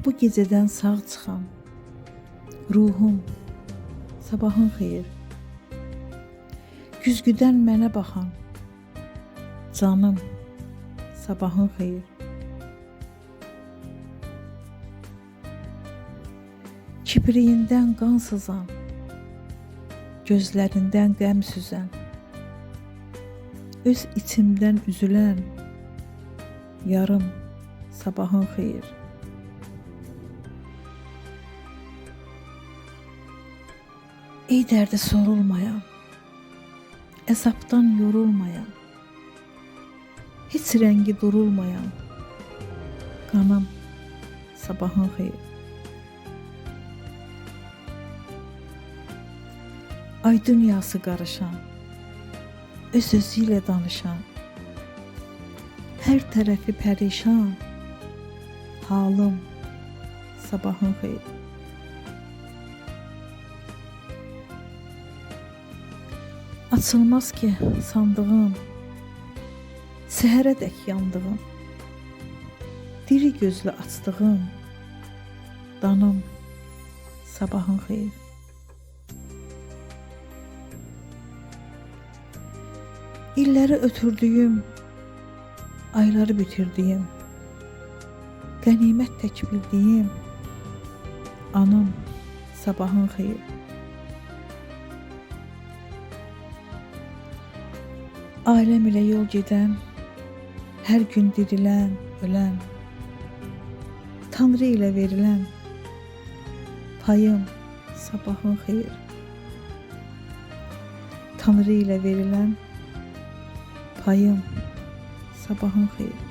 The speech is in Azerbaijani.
Bu gecədən sağ çıxan ruhum, sabahın xeyir. Güzgüdən mənə baxan canım, sabahın xeyir. Kipriyindən qan sızan, gözlərindən qəm süzən, öz içimdən üzülən yarım, sabahın xeyir. Ey dərdi sorulmayan, əzabdan yorulmayan, heç rəngi durulmayan qanım, sabahın xeyir. Ay dünyası qarışan, öz-özü ilə danışan, hər tərəfi pərişan halım, sabahın xeyir. Açılmaz ki sandığım, səhərədək yandığım, diri gözlü açdığım danım, sabahın xeyir. İlləri ötürdüyüm, ayları bitirdiyim, qənimət tək bildiyim anım, sabahın xeyir. Aləm ilə yol gedən, hər gün dirilən, ölən, Tanrı ilə verilən payım, sabahın xeyir. Tanrı ilə verilən payım, sabahın xeyir.